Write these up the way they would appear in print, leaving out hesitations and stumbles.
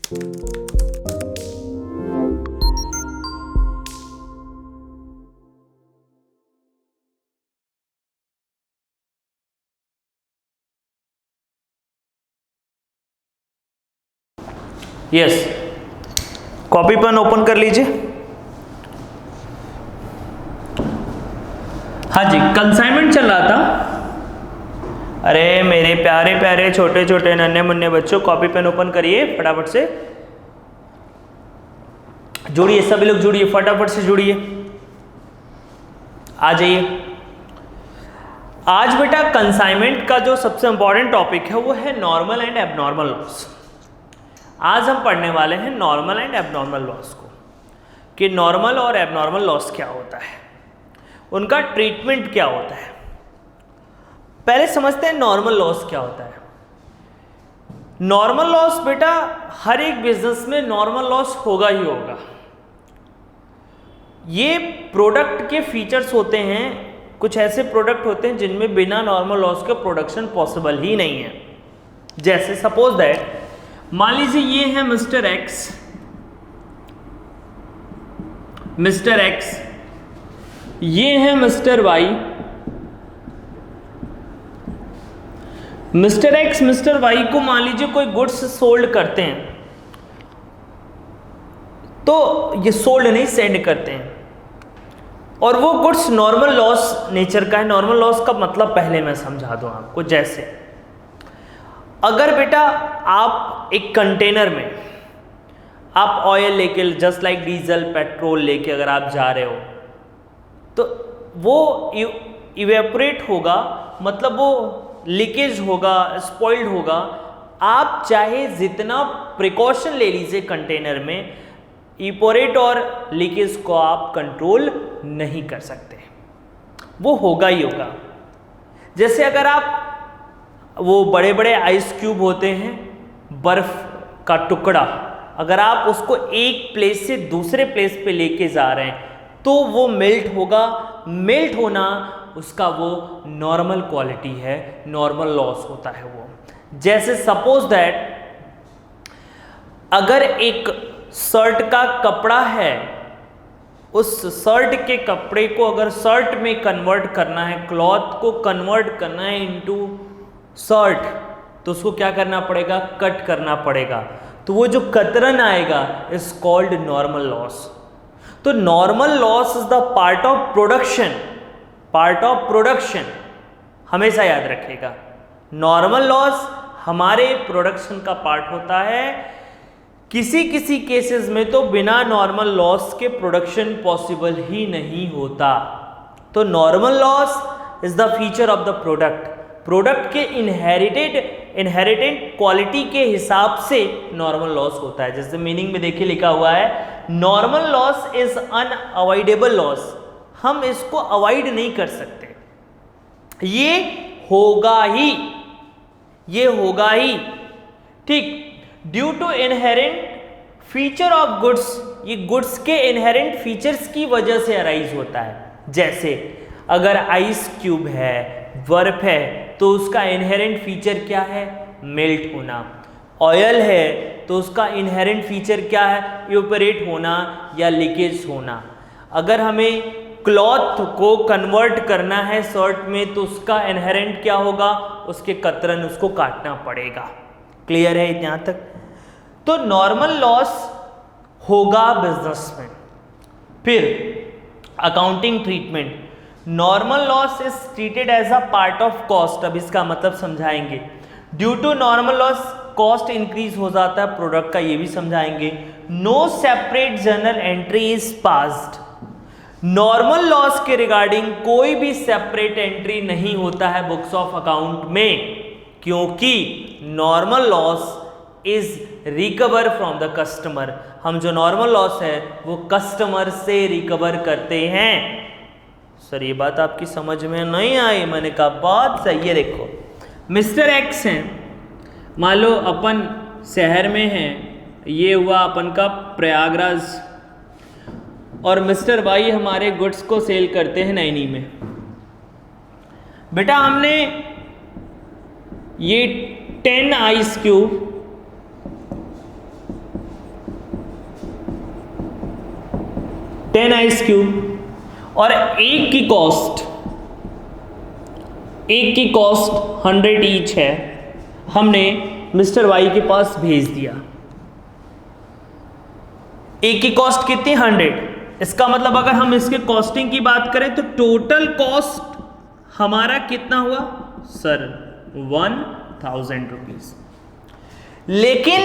Yes, copy pen open कर लीजिए। हाँ जी, कंसाइनमेंट चल रहा था। अरे मेरे प्यारे प्यारे छोटे छोटे नन्हे मुन्ने बच्चों, कॉपी पेन ओपन करिए फटाफट से, जुड़िए सभी लोग, जुड़िए फटाफट से जुड़िए, आ जाइए। आज बेटा कंसाइनमेंट का जो सबसे इंपॉर्टेंट टॉपिक है वो है नॉर्मल एंड एबनॉर्मल लॉस। आज हम पढ़ने वाले हैं नॉर्मल एंड एबनॉर्मल लॉस को, कि नॉर्मल और एबनॉर्मल लॉस क्या होता है, उनका ट्रीटमेंट क्या होता है। पहले समझते हैं नॉर्मल लॉस क्या होता है। नॉर्मल लॉस बेटा हर एक बिजनेस में नॉर्मल लॉस होगा ही होगा। ये प्रोडक्ट के फीचर्स होते हैं, कुछ ऐसे प्रोडक्ट होते हैं जिनमें बिना नॉर्मल लॉस के प्रोडक्शन पॉसिबल ही नहीं है। जैसे सपोज दैट, मान लीजिए ये है मिस्टर एक्स, मिस्टर एक्स, ये है mister Y. Mister X mister Y को मान लीजिए कोई गुड्स सोल्ड करते हैं, तो ये सोल्ड नहीं सेंड करते हैं, और वो गुड्स नॉर्मल लॉस नेचर का है। नॉर्मल लॉस का मतलब पहले मैं समझा दूं आपको। जैसे अगर बेटा आप एक कंटेनर में आप ऑयल लेके, जस्ट लाइक डीजल पेट्रोल लेके अगर आप जा रहे हो, तो वो इवेपोरेट होगा, मतलब वो लीकेज होगा, स्पॉइल्ड होगा। आप चाहे जितना प्रिकॉशन ले लीजिए कंटेनर में, इवेपोरेट और लीकेज को आप कंट्रोल नहीं कर सकते, वो होगा ही होगा। जैसे अगर आप वो बड़े बड़े आइस क्यूब होते हैं, बर्फ का टुकड़ा, अगर आप उसको एक प्लेस से दूसरे प्लेस पे लेके जा रहे हैं तो वो मेल्ट होगा। मेल्ट होना उसका वो नॉर्मल क्वालिटी है, नॉर्मल लॉस होता है वो। जैसे सपोज दैट अगर एक शर्ट का कपड़ा है, उस शर्ट के कपड़े को अगर शर्ट में कन्वर्ट करना है, क्लॉथ को कन्वर्ट करना है इनटू शर्ट, तो उसको क्या करना पड़ेगा, कट करना पड़ेगा। तो वो जो कतरन आएगा इज कॉल्ड नॉर्मल लॉस। तो normal loss is the part of production, part of production, हमेशा याद रखिएगा। नॉर्मल लॉस हमारे प्रोडक्शन का पार्ट होता है। किसी किसी केसेस में तो बिना नॉर्मल लॉस के प्रोडक्शन पॉसिबल ही नहीं होता। तो normal loss is the feature of the product. Product के इनहेरिटेड क्वालिटी के हिसाब से नॉर्मल लॉस होता है। जैसे मीनिंग में देखिए लिखा हुआ है, normal loss is unavoidable loss. हम इसको अवॉइड नहीं कर सकते, ये होगा ही, ये होगा ही, ठीक। Due to inherent feature of goods, ये गुड्स के इनहेरेंट फीचर्स की वजह से अराइज होता है। जैसे अगर आइस क्यूब है, बर्फ है, तो उसका इनहेरेंट फीचर क्या है, मेल्ट होना। ऑयल है तो उसका इनहेरेंट फीचर क्या है, इवेपोरेट होना या लीकेज होना। अगर हमें क्लॉथ को कन्वर्ट करना है शर्ट में, तो उसका इनहेरेंट क्या होगा, उसके कतरन, उसको काटना पड़ेगा। क्लियर है यहाँ तक? तो नॉर्मल लॉस होगा बिजनेस में। फिर accounting treatment, normal loss is treated as a part of cost. अब इसका मतलब समझाएंगे। Due to normal loss cost increase हो जाता है प्रोडक्ट का, ये भी समझाएंगे। No separate journal entry is passed. Normal loss के रिगार्डिंग कोई भी सेपरेट एंट्री नहीं होता है बुक्स ऑफ अकाउंट में, क्योंकि normal loss is recover from the customer. हम जो नॉर्मल लॉस है वो कस्टमर से रिकवर करते हैं। सर ये बात आपकी समझ में नहीं आई? मैंने कहा बात सही है। देखो मिस्टर एक्स हैं, मान लो अपन शहर में हैं, ये हुआ अपन का प्रयागराज, और मिस्टर वाई हमारे गुड्स को सेल करते हैं नैनी में। बेटा हमने ये 10 आइस क्यूब 10 आइस क्यूब और एक की कॉस्ट 100 ईच है, हमने मिस्टर वाई के पास भेज दिया। एक की कॉस्ट कितनी 100। इसका मतलब अगर हम इसके कॉस्टिंग की बात करें तो टोटल कॉस्ट हमारा कितना हुआ सर 1000 रुपीज। लेकिन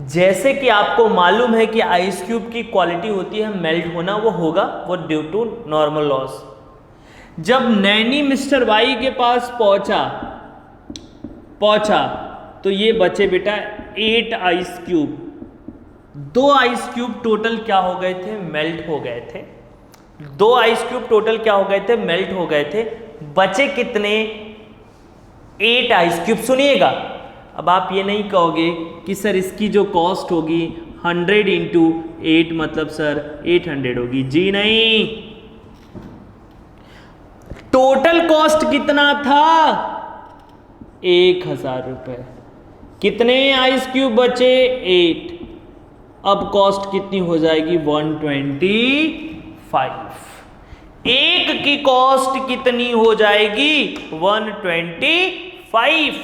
जैसे कि आपको मालूम है कि आइस क्यूब की क्वालिटी होती है मेल्ट होना, वो होगा वो ड्यू टू नॉर्मल लॉस। जब नैनी मिस्टर वाई के पास पहुंचा तो ये बचे बेटा 8 ice cube. 2 ice cube total क्या हो गए थे मेल्ट हो गए थे। 2 आइस क्यूब टोटल क्या हो गए थे मेल्ट हो गए थे। बचे कितने 8 आइस क्यूब। सुनिएगा, अब आप ये नहीं कहोगे कि सर इसकी जो कॉस्ट होगी 100 इंटू 8 मतलब सर 800 होगी। जी नहीं, टोटल कॉस्ट कितना था 1000 रुपए। कितने आइस क्यूब बचे 8। अब कॉस्ट कितनी हो जाएगी 125। एक की कॉस्ट कितनी हो जाएगी 125।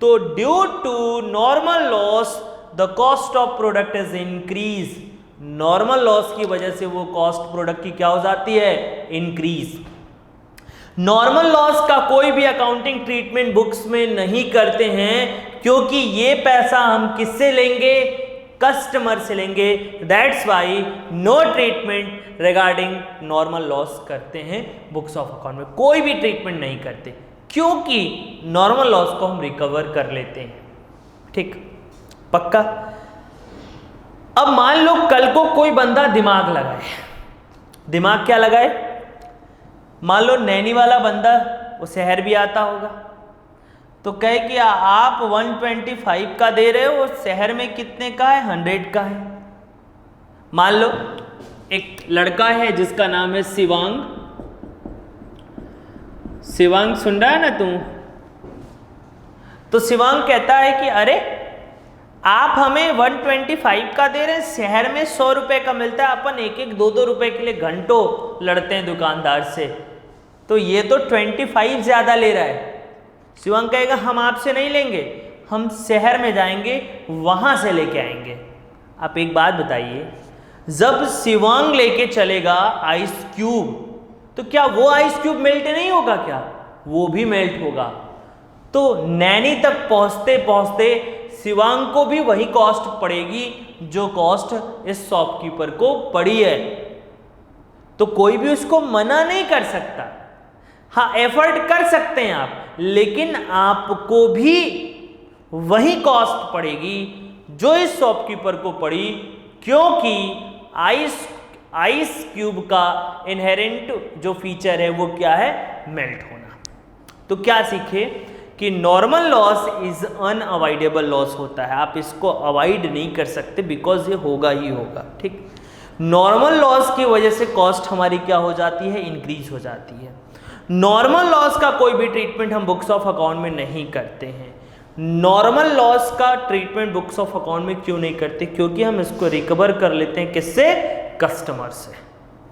तो due to normal loss the cost of product is increase. Normal loss की वजह से वो कॉस्ट प्रोडक्ट की क्या हो जाती है इंक्रीज। नॉर्मल लॉस का कोई भी अकाउंटिंग ट्रीटमेंट बुक्स में नहीं करते हैं, क्योंकि ये पैसा हम किससे लेंगे कस्टमर से लेंगे। That's why no treatment regarding normal loss करते हैं बुक्स ऑफ अकाउंट में। कोई भी ट्रीटमेंट नहीं करते क्योंकि नॉर्मल लॉस को हम रिकवर कर लेते हैं। ठीक, पक्का। अब मान लो कल को कोई बंदा दिमाग लगाए। दिमाग क्या लगाए? मान लो नैनी वाला बंदा वो शहर भी आता होगा तो कहे कि आप 125 का दे रहे हो, शहर में कितने का है 100 का है। मान लो एक लड़का है जिसका नाम है शिवांग। शिवांग सुन रहा है ना तू? तो शिवांग कहता है कि अरे आप हमें 125 का दे रहे हैं, शहर में 100 रुपए का मिलता है, अपन 1-1, 2-2 रुपए के लिए घंटों लड़ते हैं दुकानदार से, तो ये तो 25 ज्यादा ले रहा है। शिवांग कहेगा हम आपसे नहीं लेंगे, हम शहर में जाएंगे वहां से लेके आएंगे। आप एक बात बताइए, जब शिवांग लेके चलेगा आइस क्यूब तो क्या वो आइस क्यूब मेल्ट नहीं होगा? क्या वो भी मेल्ट होगा। तो नैनी तक पहुंचते पहुंचते शिवांग को भी वही कॉस्ट पड़ेगी जो कॉस्ट इस शॉपकीपर को पड़ी है। तो कोई भी उसको मना नहीं कर सकता। हाँ, एफर्ट कर सकते हैं आप, लेकिन आपको भी वही कॉस्ट पड़ेगी जो इस शॉपकीपर को पड़ी, क्योंकि आइस क्यूब का इनहेरेंट जो फीचर है वो क्या है मेल्ट होना। तो क्या सीखे कि normal loss is unavoidable loss होता है। आप इसको अवॉइड नहीं कर सकते बिकॉज ये होगा ही होगा। ठीक, नॉर्मल लॉस की वजह से कॉस्ट हमारी क्या हो जाती है इंक्रीज हो जाती है। नॉर्मल लॉस का कोई भी ट्रीटमेंट हम बुक्स ऑफ अकाउंट में नहीं करते हैं। नॉर्मल लॉस का ट्रीटमेंट बुक्स ऑफ अकाउंट में क्यों नहीं करते? क्योंकि हम इसको रिकवर कर लेते हैं किससे कस्टमर से।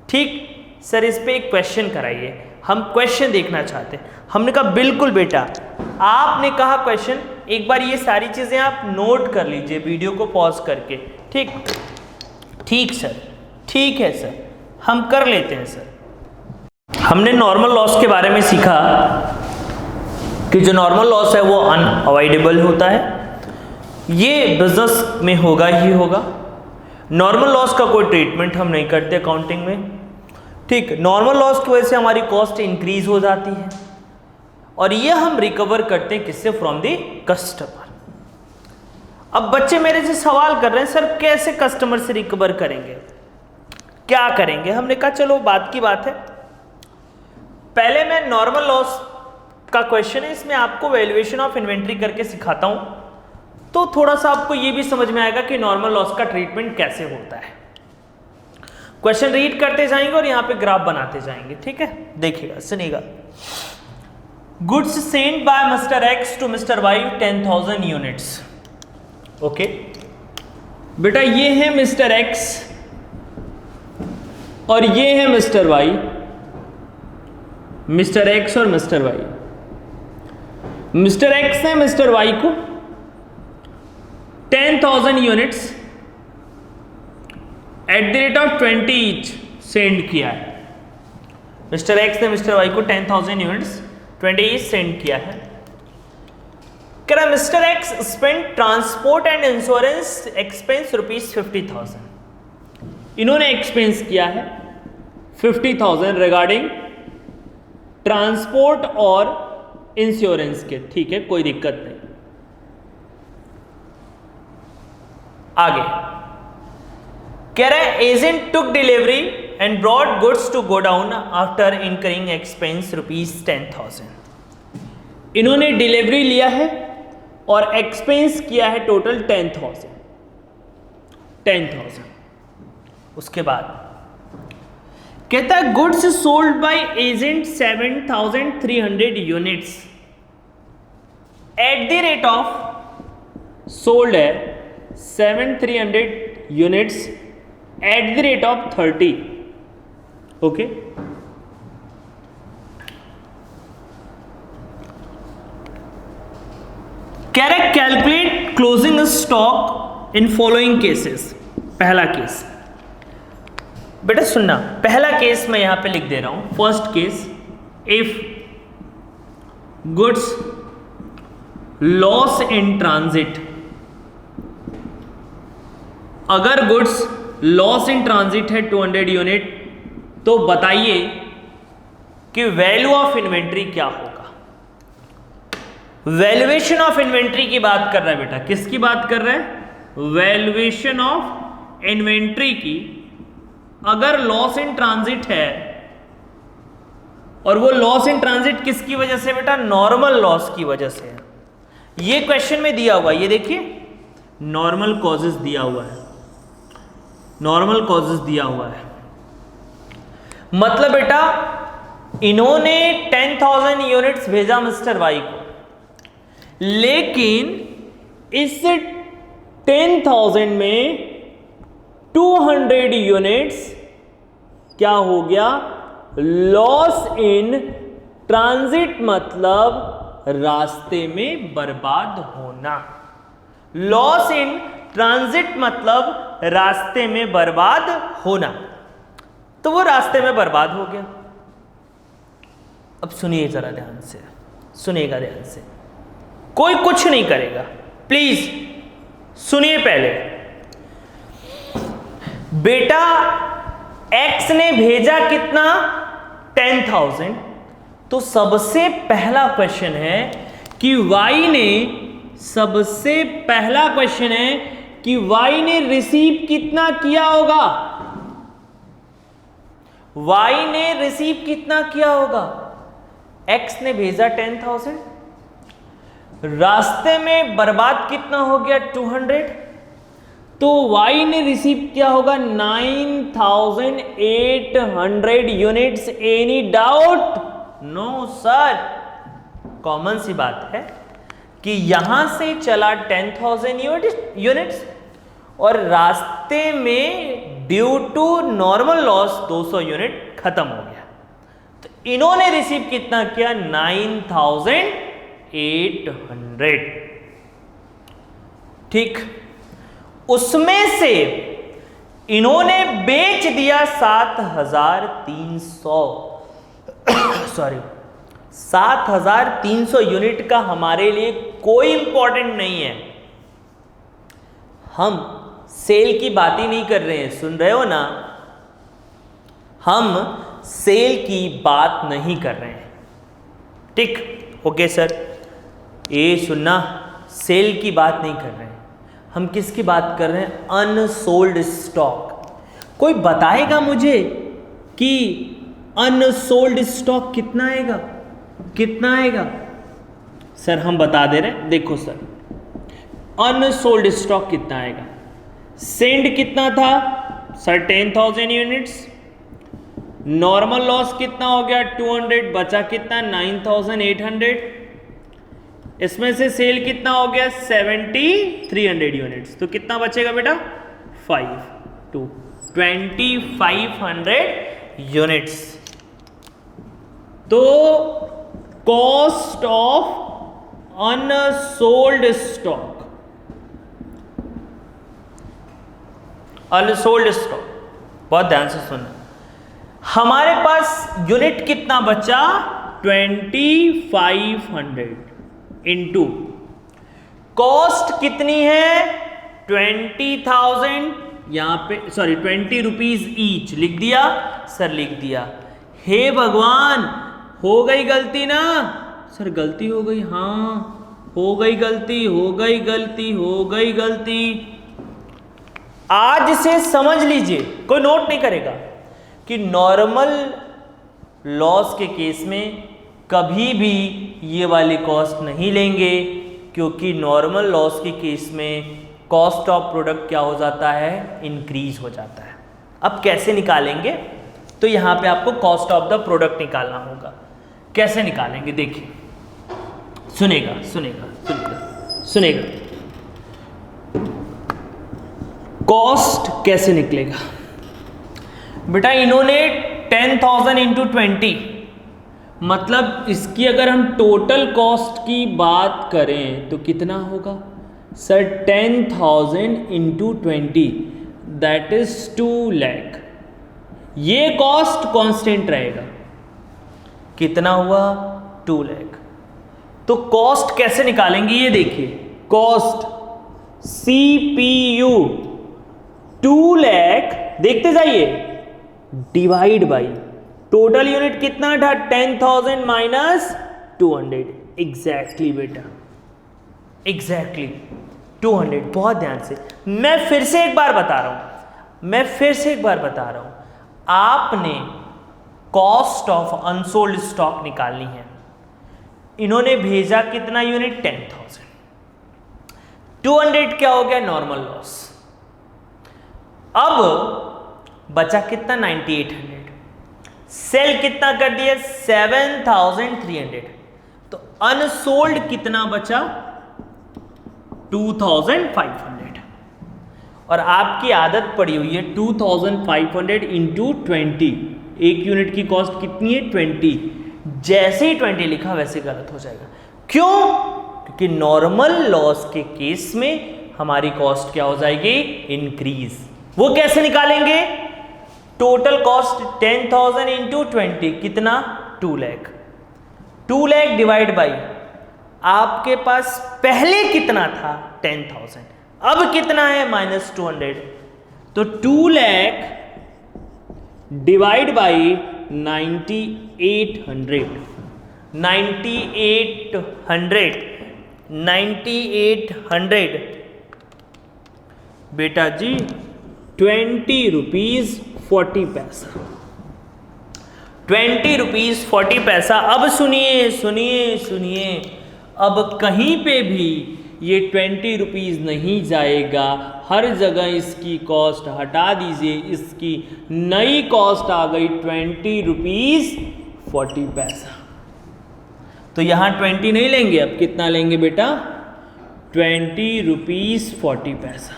ठीक सर, इस पे एक क्वेश्चन कराइए, हम क्वेश्चन देखना चाहते हैं। हमने कहा बिल्कुल बेटा, आपने कहा क्वेश्चन, एक बार ये सारी चीजें आप नोट कर लीजिए वीडियो को पॉज करके। ठीक ठीक सर, ठीक है सर, हम कर लेते हैं सर। हमने नॉर्मल लॉस के बारे में सीखा कि जो नॉर्मल लॉस है वो अनअवॉइडेबल होता है, ये बिजनेस में होगा ही होगा। नॉर्मल लॉस का कोई ट्रीटमेंट हम नहीं करते अकाउंटिंग में। ठीक, नॉर्मल लॉस की वजह से हमारी कॉस्ट इंक्रीज हो जाती है और ये हम रिकवर करते हैं किससे? From the customer. अब बच्चे मेरे से सवाल कर रहे हैं सर कैसे कस्टमर से रिकवर करेंगे, क्या करेंगे? हमने कहा चलो बात की बात है, पहले मैं नॉर्मल लॉस का क्वेश्चन है, इसमें आपको वैल्यूएशन ऑफ इन्वेंट्री करके सिखाता हूं, तो थोड़ा सा आपको ये भी समझ में आएगा कि नॉर्मल लॉस का ट्रीटमेंट कैसे होता है। क्वेश्चन रीड करते जाएंगे और यहां पे ग्राफ बनाते जाएंगे। ठीक है, देखिएगा, सुनिएगा। Goods sent by mister X to mister Y 10,000 units. Okay बेटा, ये है मिस्टर एक्स, और ये है मिस्टर वाई, मिस्टर एक्स और मिस्टर वाई। मिस्टर एक्स ने मिस्टर वाई को 10,000 units at the rate of 20 each send किया है। मिस्टर एक्स ने मिस्टर वाई को 10,000 यूनिट्स 20 ईच सेंड किया है। कह रहा mister x spend transport and insurance expense ₹50,000। इन्होंने एक्सपेंस किया है 50,000 रिगार्डिंग ट्रांसपोर्ट और इंश्योरेंस के। ठीक है, कोई दिक्कत नहीं। आगे कह रहा है agent took delivery and brought goods to godown after incurring expense ₹10,000। इन्होंने डिलीवरी लिया है और एक्सपेंस किया है टोटल 10,000। उसके बाद कहता है goods sold by agent 7,300 units at the rate of, sold है 7,300 units at the rate of 30। Okay, कह रहे calculate closing stock in following cases. पहला केस बेटा सुनना, पहला केस मैं यहां पे लिख दे रहा हूं। First case, if goods loss in transit, अगर गुड्स लॉस इन ट्रांजिट है 200 यूनिट, तो बताइए कि वैल्यू ऑफ इन्वेंट्री क्या होगा। वैल्यूएशन ऑफ इन्वेंट्री की बात कर रहा है बेटा, किसकी बात कर रहा है? वैल्यूएशन ऑफ इन्वेंट्री की। अगर लॉस इन ट्रांजिट है, और वो लॉस इन ट्रांजिट किसकी वजह से बेटा? नॉर्मल लॉस की वजह से है। ये क्वेश्चन में दिया हुआ है, ये देखिए नॉर्मल कॉजेस दिया हुआ है, नॉर्मल कॉजेस दिया हुआ है। मतलब बेटा इन्होंने 10,000 यूनिट्स भेजा मिस्टर वाई को, लेकिन इस 10,000 में 200 यूनिट्स क्या हो गया? लॉस इन ट्रांजिट, मतलब रास्ते में बर्बाद होना। लॉस इन ट्रांजिट मतलब रास्ते में बर्बाद होना, तो वो रास्ते में बर्बाद हो गया। अब सुनिए जरा ध्यान से, सुनिएगा ध्यान से, कोई कुछ नहीं करेगा, प्लीज सुनिए। पहले बेटा एक्स ने भेजा कितना? 10,000। तो सबसे पहला क्वेश्चन है कि वाई ने, सबसे पहला क्वेश्चन है कि वाई ने रिसीव कितना किया होगा? वाई ने रिसीव कितना किया होगा? एक्स ने भेजा 10,000, रास्ते में बर्बाद कितना हो गया? 200। तो वाई ने रिसीव किया होगा 9,800 units. Any doubt? No sir. Common सी बात है कि यहां से चला 10,000 यूनिट्स और रास्ते में due to normal loss 200 unit खत्म हो गया। तो इन्होंने रिसीव कितना किया? 9,800। ठीक, उसमें से इन्होंने बेच दिया 7,300 सॉरी 7,300 यूनिट का हमारे लिए कोई इंपॉर्टेंट नहीं है। हम सेल की बात ही नहीं कर रहे हैं, सुन रहे हो ना? हम सेल की बात नहीं कर रहे हैं। ठीक, ओके सर, ये सुनना, सेल की बात नहीं कर रहे हैं, हम किसकी बात कर रहे हैं? Unsold stock. कोई बताएगा मुझे कि अनसोल्ड स्टॉक कितना आएगा? कितना आएगा सर? हम बता दे रहे हैं, देखो सर, अनसोल्ड स्टॉक कितना आएगा? सेंड कितना था सर? 10,000 यूनिट्स। नॉर्मल लॉस कितना हो गया? 200। बचा कितना? 9,800। इसमें से सेल कितना हो गया? 7,300 यूनिट्स। तो कितना बचेगा बेटा? 5 2 2500 यूनिट्स। तो cost of unsold stock, unsold stock, बहुत ध्यान से सुनना, हमारे पास यूनिट कितना बचा 2500 इंटू कॉस्ट कितनी है 20,000, यहां पे सॉरी 20 रुपीज ईच लिख दिया सर, लिख दिया। हे भगवान हो गई गलती ना सर, गलती हो गई, हाँ हो गई गलती, हो गई गलती, हो गई गलती। आज से समझ लीजिए, कोई नोट नहीं करेगा, कि नॉर्मल लॉस के केस में कभी भी ये वाली कॉस्ट नहीं लेंगे, क्योंकि नॉर्मल लॉस के केस में कॉस्ट ऑफ प्रोडक्ट क्या हो जाता है, इंक्रीज हो जाता है। अब कैसे निकालेंगे, तो यहां पे आपको कॉस्ट ऑफ द प्रोडक्ट निकालना होगा। कैसे निकालेंगे देखिए, सुनेगा सुनेगा सुनेगा सुनेगा, कॉस्ट कैसे निकलेगा बेटा। इन्होंने 10,000 इंटू 20, मतलब इसकी अगर हम टोटल कॉस्ट की बात करें तो कितना होगा sir, 10,000 into 20 that is 2 lakh. ये कॉस्ट कांस्टेंट रहेगा, कितना हुआ 2 लाख। तो कॉस्ट कैसे निकालेंगे ये देखिए, कॉस्ट CPU 2 लाख, देखते जाइए, डिवाइड बाई टोटल यूनिट कितना था 10,000 माइनस 200, एग्जैक्टली बेटा, एग्जैक्टली 200। बहुत ध्यान से, मैं फिर से एक बार बता रहा हूं, मैं फिर से एक बार बता रहा हूं, आपने कॉस्ट ऑफ अनसोल्ड स्टॉक निकालनी है। इन्होंने भेजा कितना यूनिट 10,000, 200 क्या हो गया नॉर्मल लॉस। अब बचा कितना 9800, सेल कितना कर दिया 7300, तो अनसोल्ड कितना बचा 2500। और आपकी आदत पड़ी हुई है 2500 इंटू 20, एक यूनिट की कॉस्ट कितनी है 20, जैसे ही 20 लिखा वैसे गलत हो जाएगा। क्यों? क्योंकि नॉर्मल लॉस के केस में हमारी कॉस्ट क्या हो जाएगी, इंक्रीज। वो कैसे निकालेंगे, टोटल कॉस्ट 10,000 इंटू 20 कितना 2 लाख, 2 लाख डिवाइड बाई आपके पास पहले कितना था 10,000, अब कितना है -200, तो 2 लाख डिवाइड बाई 9800, 9800 बेटा जी 20 रुपीज 40 पैसा, 20 रुपीज 40 पैसा। अब सुनिए सुनिए सुनिए, अब कहीं पे भी ये 20 रुपीज नहीं जाएगा, हर जगह इसकी कॉस्ट हटा दीजिए, इसकी नई कॉस्ट आ गई 20 रुपीज 40 पैसा। तो यहां 20 नहीं लेंगे, अब कितना लेंगे बेटा 20 रुपीज 40 पैसा।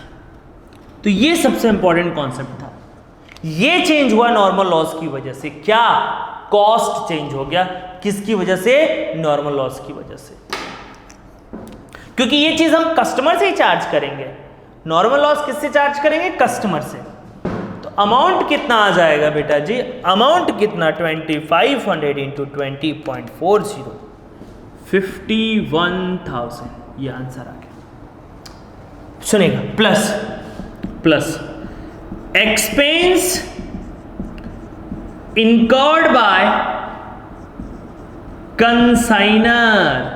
तो ये सबसे इंपॉर्टेंट कॉन्सेप्ट था, ये चेंज हुआ नॉर्मल लॉस की वजह से। क्या? कॉस्ट चेंज हो गया, किसकी वजह से, नॉर्मल लॉस की वजह से, क्योंकि ये चीज हम कस्टमर से ही चार्ज करेंगे। नॉर्मल लॉस किससे चार्ज करेंगे, कस्टमर से। तो अमाउंट कितना आ जाएगा बेटा जी, अमाउंट कितना 2500 इंटू 20.40, 51,000, ये आंसर आ गया। सुनेगा, plus plus expense incurred by consignor,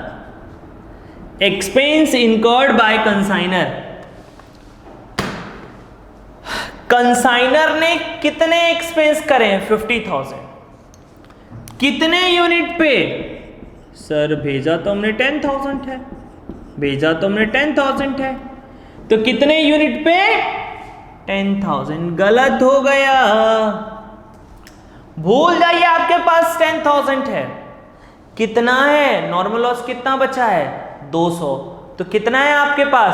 expense incurred by consignor। Consignor ने कितने एक्सपेंस करे हैं 50,000, कितने यूनिट पे सर, भेजा तो हमने 10,000 है, भेजा तो हमने 10,000 है, तो कितने यूनिट पे 10,000, गलत हो गया, भूल जाइए, आपके पास 10,000 है, कितना है नॉर्मल लॉस, कितना बचा है 200, तो कितना है आपके पास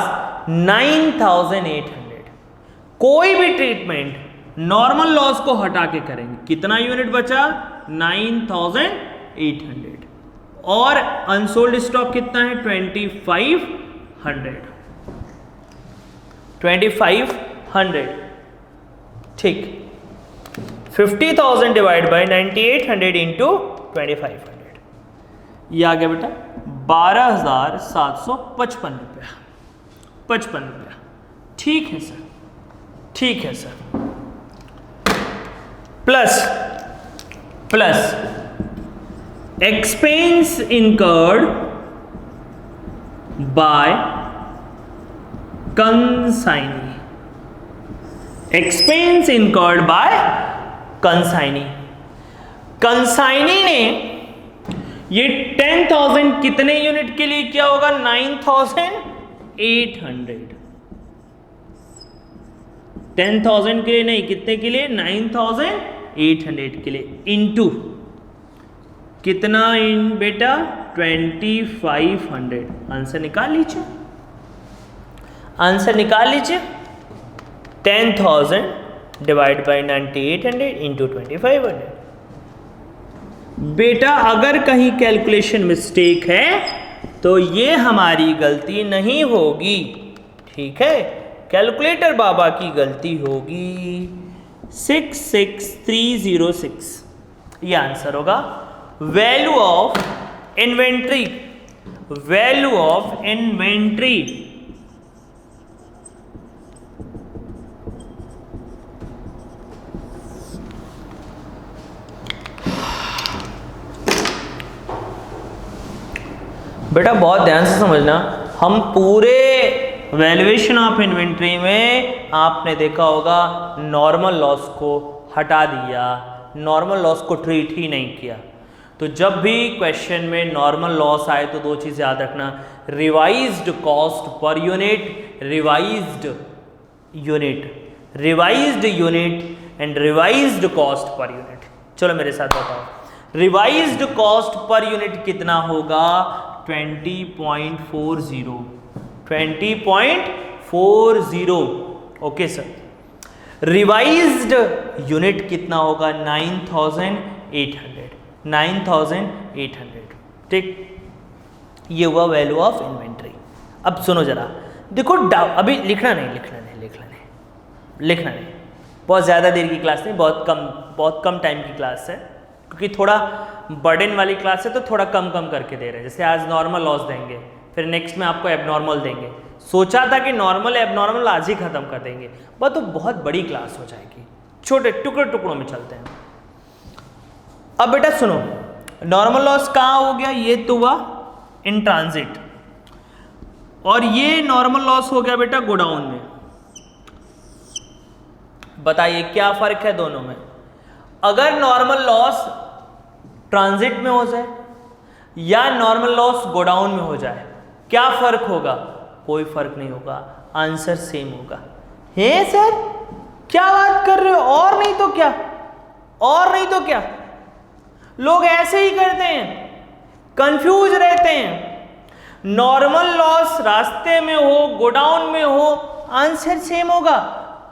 9,800। कोई भी ट्रीटमेंट नॉर्मल लॉस को हटा के करेंगे, कितना यूनिट बचा 9800 और अनसोल्ड स्टॉक कितना है 2500 ठीक। 50,000 डिवाइड बाई 9800 इंटू 2500 ये आ गया बेटा 12,755 रुपया 55 रुपया। ठीक है सर, ठीक है sir. Plus expense incurred by consignee, expense incurred by consignee. Consignee ने ये 10,000 कितने यूनिट के लिए किया होगा 9,800। 10,000 के लिए नहीं, कितने के लिए 9,800 के लिए इनटू कितना इन बेटा 2500। आंसर निकाल लीजिए, आंसर निकाल लीजिए। 10,000 डिवाइड बाई 9800 इंटू 2500। बेटा अगर कहीं कैलकुलेशन मिस्टेक है तो ये हमारी गलती नहीं होगी, ठीक है, कैलकुलेटर बाबा की गलती होगी। 66306 ये आंसर होगा। Value of inventory, value of inventory बेटा बहुत ध्यान से समझना। हम पूरे वैल्यूएशन ऑफ इन्वेंट्री में आपने देखा होगा नॉर्मल लॉस को हटा दिया, नॉर्मल लॉस को ट्रीट ही नहीं किया। तो जब भी क्वेश्चन में नॉर्मल लॉस आए तो दो चीज़ याद रखना, revised cost per unit, revised unit and revised cost per unit. चलो मेरे साथ बताओ, रिवाइज्ड कॉस्ट पर यूनिट कितना होगा 20.40। Okay sir. रिवाइज्ड यूनिट कितना होगा 9,800। ठीक, ये हुआ वैल्यू ऑफ इन्वेंट्री। अब सुनो जरा, देखो अभी लिखना नहीं, बहुत ज़्यादा देर की क्लास नहीं, बहुत कम टाइम की क्लास है, क्योंकि थोड़ा बर्डन वाली क्लास है तो थोड़ा कम करके दे रहे हैं। जैसे आज नॉर्मल लॉस देंगे, फिर नेक्स्ट में आपको एबनॉर्मल देंगे। सोचा था कि नॉर्मल एबनॉर्मल आज ही खत्म कर देंगे, बट तो बहुत बड़ी क्लास हो जाएगी, छोटे टुकड़ों में चलते हैं। अब बेटा सुनो, नॉर्मल लॉस कहाँ हो गया, ये तो हुआ इन ट्रांजिट, और ये नॉर्मल लॉस हो गया बेटा गोडाउन में। बताइए क्या फर्क है दोनों में। अगर नॉर्मल लॉस ट्रांजिट में हो जाए या नॉर्मल लॉस गोडाउन में हो जाए, क्या फर्क होगा? कोई फर्क नहीं होगा, आंसर सेम होगा। हे सर क्या बात कर रहे हो, और नहीं तो क्या, लोग ऐसे ही करते हैं, कंफ्यूज रहते हैं। नॉर्मल लॉस रास्ते में हो गोडाउन में हो, आंसर सेम होगा,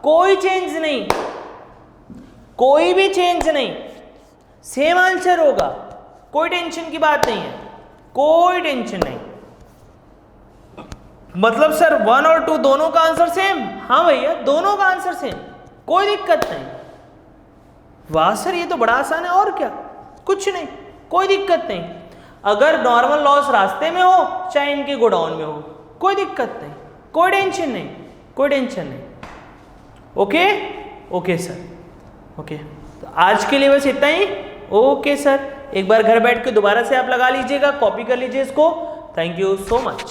कोई चेंज नहीं, कोई भी चेंज नहीं, सेम आंसर होगा, कोई टेंशन की बात नहीं है, कोई टेंशन नहीं। मतलब सर 1 और 2 दोनों का आंसर सेम? हाँ भैया दोनों का आंसर सेम, कोई दिक्कत नहीं। वाह सर ये तो बड़ा आसान है, और क्या, कुछ नहीं, कोई दिक्कत नहीं। अगर नॉर्मल लॉस रास्ते में हो चाहे इनके गोडाउन में हो, कोई दिक्कत नहीं, कोई टेंशन नहीं। ओके सर, ओके, तो आज के लिए बस इतना ही। ओके सर, एक बार घर बैठ के दोबारा से आप लगा लीजिएगा, कॉपी कर लीजिए इसको। Thank you so much.